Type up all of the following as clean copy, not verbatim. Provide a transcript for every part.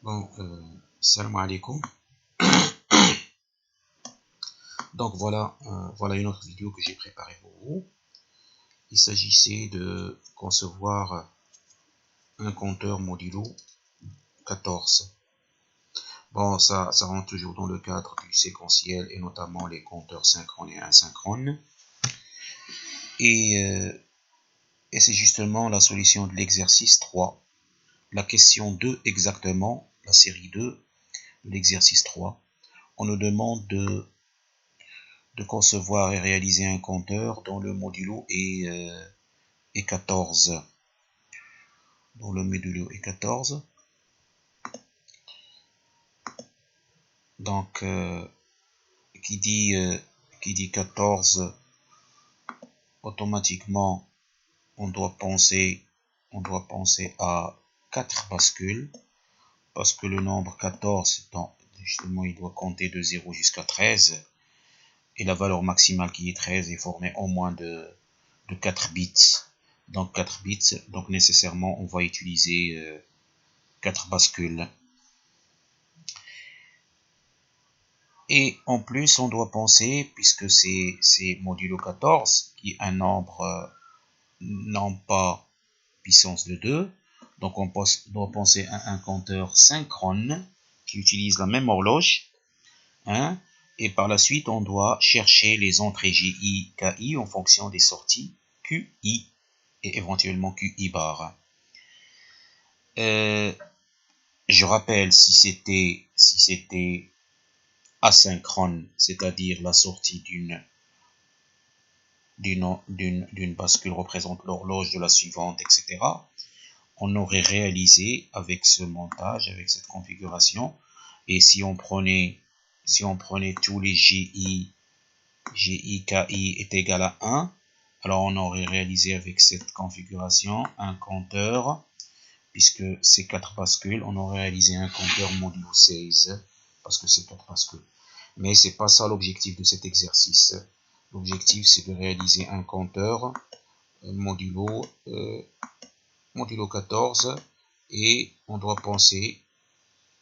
Bon, salam alaikum. Donc voilà, voilà une autre vidéo que j'ai préparée pour vous. Il s'agissait de concevoir un compteur modulo 14. Bon, ça rentre toujours dans le cadre du séquentiel et notamment les compteurs synchrones et asynchrones. Et c'est justement la solution de l'exercice 3. La question 2 exactement, la série 2 de l'exercice 3. On nous demande de concevoir et réaliser un compteur dont le modulo est 14. Dont le modulo est 14. Donc, qui dit 14, automatiquement, on doit penser à 4 bascules, parce que le nombre 14, justement, il doit compter de 0 jusqu'à 13, et la valeur maximale qui est 13 est formée au moins de 4 bits. Donc 4 bits, donc nécessairement on va utiliser 4 bascules. Et en plus on doit penser, puisque c'est modulo 14, qui est un nombre non pas puissance de 2, donc on doit penser à un compteur synchrone qui utilise la même horloge, hein, et par la suite on doit chercher les entrées GI, KI en fonction des sorties QI et éventuellement QI bar. Je rappelle, si c'était asynchrone, c'est-à-dire la sortie d'une bascule représente l'horloge de la suivante, etc., on aurait réalisé avec ce montage, avec cette configuration, et si on prenait tous les GI, KI est égal à 1, alors on aurait réalisé avec cette configuration un compteur, puisque c'est 4 bascules, on aurait réalisé un compteur modulo 16, parce que c'est 4 bascules. Mais c'est pas ça l'objectif de cet exercice. L'objectif, c'est de réaliser un compteur modulo 14, et on doit penser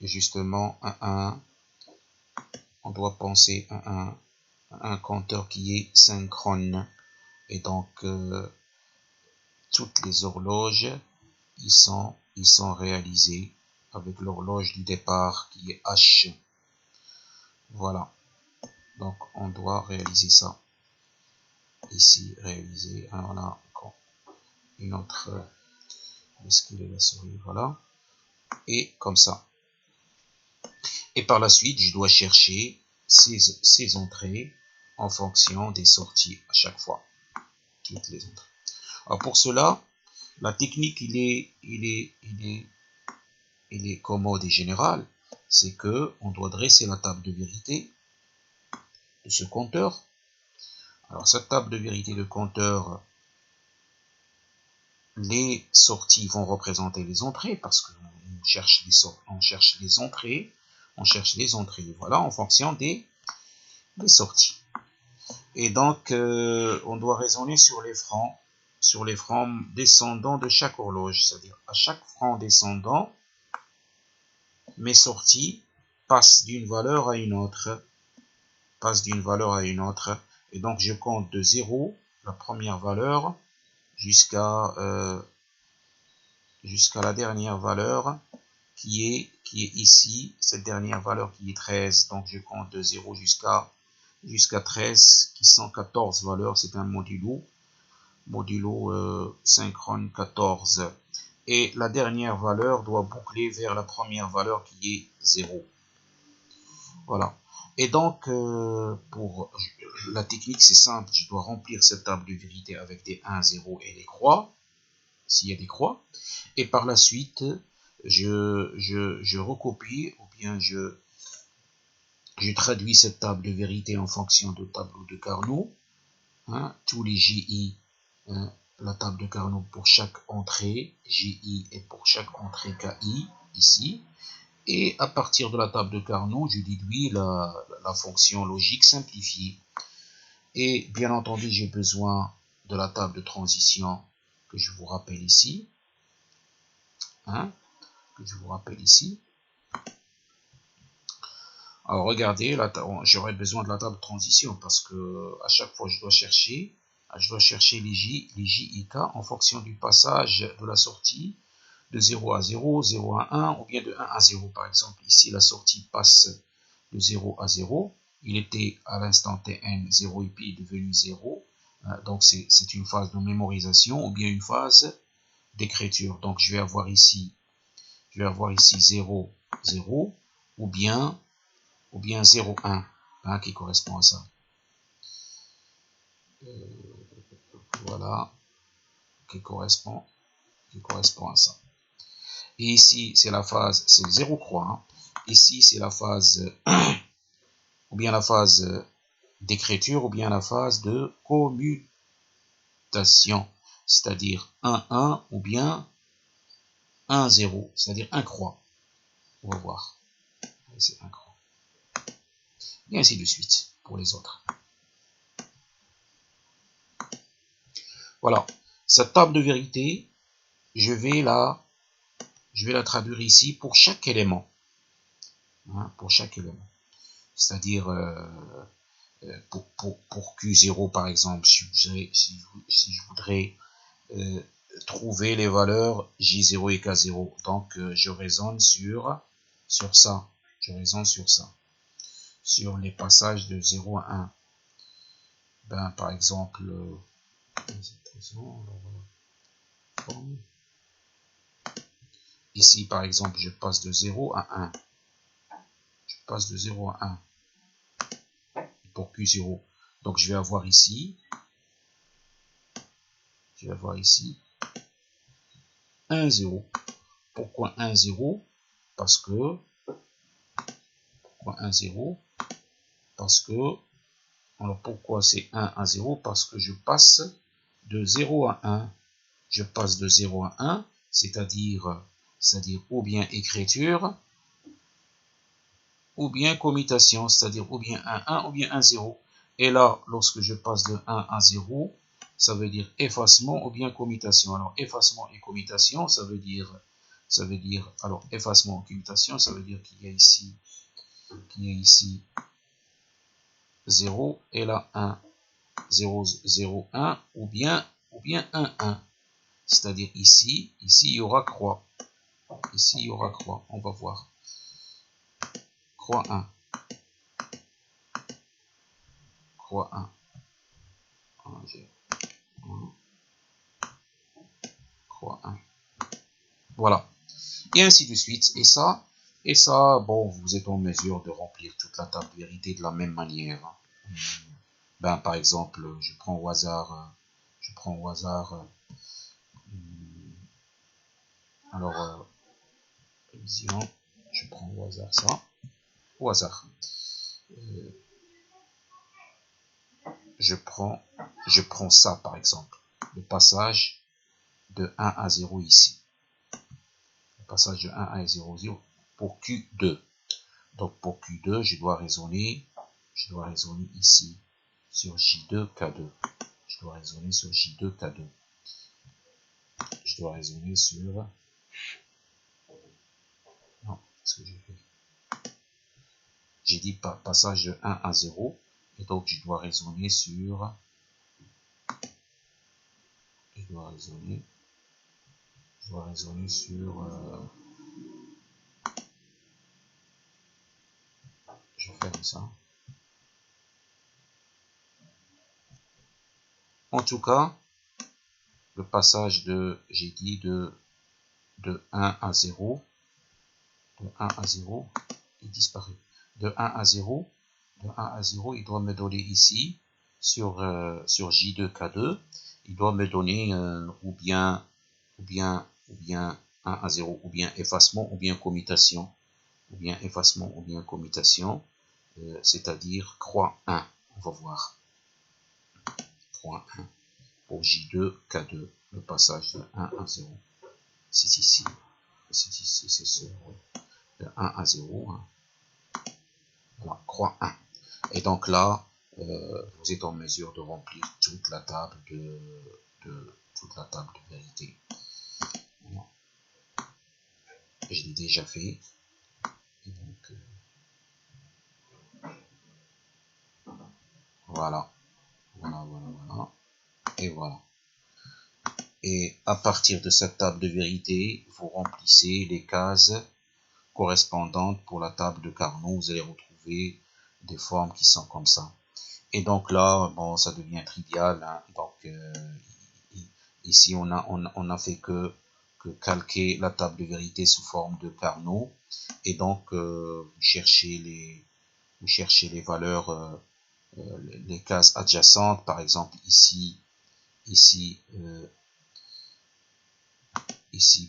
justement à un compteur qui est synchrone. Et donc, toutes les horloges, ils sont réalisées avec l'horloge du départ qui est H. Voilà. Donc, on doit réaliser ça. Ici, réaliser. Alors, on a une autre bascule et la souris. Voilà. Et comme ça. Et par la suite, je dois chercher ces entrées en fonction des sorties à chaque fois. Toutes les entrées. Alors, pour cela, la technique, il est commode et générale. C'est que on doit dresser la table de vérité de ce compteur. Alors, cette table de vérité de compteur, les sorties vont représenter les entrées, parce qu'on cherche les entrées, voilà, en fonction des sorties. Et donc, on doit raisonner sur les francs descendants de chaque horloge, c'est-à-dire à chaque franc descendant, mes sorties passent d'une valeur à une autre, et donc je compte de 0, la première valeur, jusqu'à la dernière valeur qui est ici, cette dernière valeur qui est 13, donc je compte de 0 jusqu'à 13, qui sont 14 valeurs, c'est un modulo synchrone 14, et la dernière valeur doit boucler vers la première valeur qui est 0. Voilà. Et donc, pour la technique, c'est simple, je dois remplir cette table de vérité avec des 1, 0 et des croix, s'il y a des croix, et par la suite, je recopie, ou bien je traduis cette table de vérité en fonction de tableau de Carnot, hein, tous les GI, hein, la table de Carnot pour chaque entrée GI et pour chaque entrée KI, ici, et à partir de la table de Carnot, je déduis la fonction logique simplifiée. Et bien entendu, j'ai besoin de la table de transition que je vous rappelle ici, hein, Alors regardez, j'aurais besoin de la table de transition parce que à chaque fois je dois chercher les J et K en fonction du passage de la sortie de 0 à 0, 0 à 1 ou bien de 1 à 0. Par exemple, ici la sortie passe de 0 à 0. Il était à l'instant Tn 0 et puis il est devenu 0. Donc c'est une phase de mémorisation ou bien une phase d'écriture. Donc je vais avoir ici 0, 0 ou bien 0, 1 hein, qui correspond à ça. Voilà, qui correspond à ça. Et ici, c'est la phase, c'est 0 croix. Hein. Ici, c'est la phase, ou bien la phase d'écriture, ou bien la phase de commutation, c'est-à-dire 1, 1, ou bien 1, 0, c'est-à-dire 1 croix. On va voir. C'est 1 croix. Et ainsi de suite pour les autres. Voilà. Cette table de vérité, je vais la traduire ici pour chaque élément. Hein, pour chaque élément. C'est-à-dire pour Q0 par exemple, si je voudrais trouver les valeurs J0 et K0, donc je raisonne sur ça. Je raisonne sur ça. Sur les passages de 0 à 1. Ben, par exemple, ici par exemple, je passe de 0 à 1. Je passe de 0 à 1. Pour Q0. Donc je vais avoir ici 1, 0. Pourquoi 1, 0? Parce que, alors pourquoi c'est 1 à 0? Parce que je passe de 0 à 1. Je passe de 0 à 1, c'est-à-dire ou bien écriture, ou bien commutation, c'est-à-dire ou bien 1, 1 ou bien 1, 0. Et là, lorsque je passe de 1 à 0, ça veut dire effacement ou bien commutation. Alors, effacement et commutation, ça veut dire, alors, effacement et commutation, ça veut dire qu'il y a ici 0 et là 1, 0, 0, 1, ou bien 1, 1. C'est-à-dire ici, il y aura croix. Ici, il y aura croix. On va voir. Croix 1. Croix 1. 1, 0, 1. Croix 1. Voilà. Et ainsi de suite. Et ça, bon, vous êtes en mesure de remplir toute la table de vérité de la même manière. Ben, par exemple, je prends au hasard, alors, vision, je prends au hasard ça, au hasard. Je prends ça, par exemple, le passage de 1 à 0 ici. Le passage de 1 à 0, 0 pour Q2. Donc, pour Q2, je dois raisonner ici sur J2, K2. Je dois raisonner sur J2, K2. Je dois raisonner sur... Non, qu'est-ce que j'ai fait? J'ai dit passage de 1 à 0. Et donc, je dois raisonner sur... Je dois raisonner sur... je vais faire ça. En tout cas, le passage j'ai dit de 1 à 0, il disparaît. De 1 à 0, il doit me donner ici, sur J2, K2, il doit me donner ou bien 1 à 0, ou bien effacement, ou bien commutation, c'est-à-dire croix 1, on va voir. Croix 1 pour J2, K2, le passage de 1 à 0. C'est ici, c'est ce, de 1 à 0. Hein. Voilà, croix 1. Et donc là, vous êtes en mesure de remplir toute la table de vérité. Voilà. Je l'ai déjà fait. Et donc, Voilà. Voilà, voilà, voilà. Et voilà. Et à partir de cette table de vérité, vous remplissez les cases correspondantes pour la table de Carnot. Vous allez retrouver des formes qui sont comme ça. Et donc là, bon, ça devient trivial. Hein. Donc ici, on a fait que calquer la table de vérité sous forme de Carnot. Et donc, vous cherchez les valeurs, les cases adjacentes. Par exemple, ici,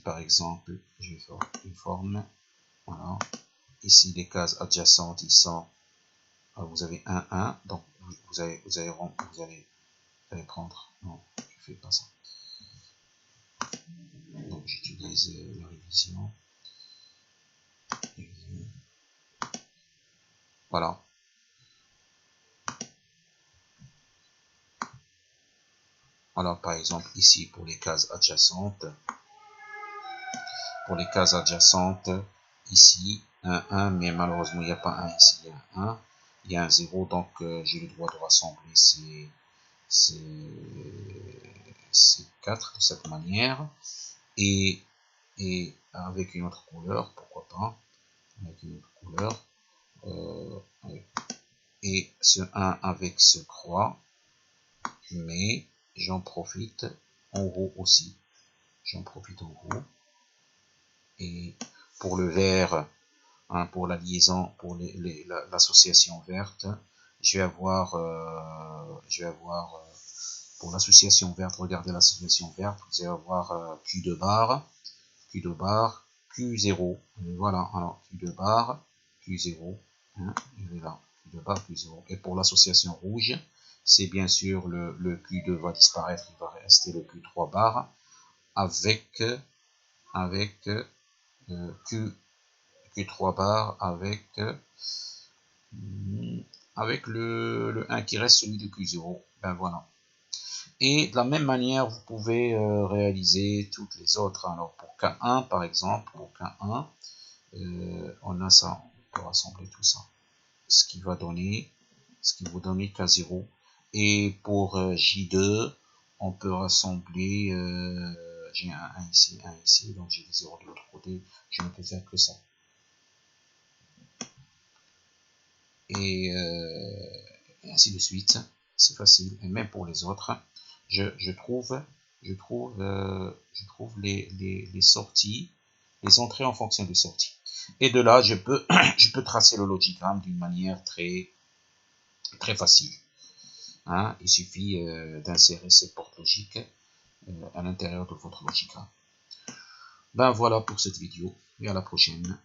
par exemple, je vais faire une forme. Voilà. Ici, les cases adjacentes, ils sont, vous avez 1, 1. Donc, vous allez prendre, non, je ne fais pas ça. Donc, j'utilise la révision. Voilà. Alors, par exemple, ici, pour les cases adjacentes, ici, 1, 1, mais malheureusement, il n'y a pas 1 ici, il y a un 1, il y a un 0, donc j'ai le droit de rassembler ces 4 de cette manière, et avec une autre couleur, pourquoi pas, avec une autre couleur, et ce 1 avec ce croix, mais j'en profite en haut aussi, et pour le vert, hein, pour la liaison, pour l'association verte, je vais avoir pour l'association verte, regardez l'association verte, vous allez avoir Q de barre, Q0, et voilà, alors Q de barre, Q0, hein, il est là, Q de barre, Q0, et pour l'association rouge, c'est bien sûr le Q2 va disparaître, il va rester le Q3 barre, avec Q3 barre, avec le 1 qui reste, celui de Q0, ben voilà. Et de la même manière, vous pouvez réaliser toutes les autres. Alors pour K1 par exemple, on a ça, on peut rassembler tout ça. Ce qui vous donner K0. Et pour J2, on peut rassembler, j'ai un 1 ici, donc j'ai des 0 de l'autre côté, je ne peux faire que ça. Et ainsi de suite, c'est facile. Et même pour les autres, je trouve les sorties, les entrées en fonction des sorties. Et de là, je peux tracer le logigramme d'une manière très facile. Hein, il suffit d'insérer ces portes logiques à l'intérieur de votre logigramme. Ben voilà pour cette vidéo et à la prochaine.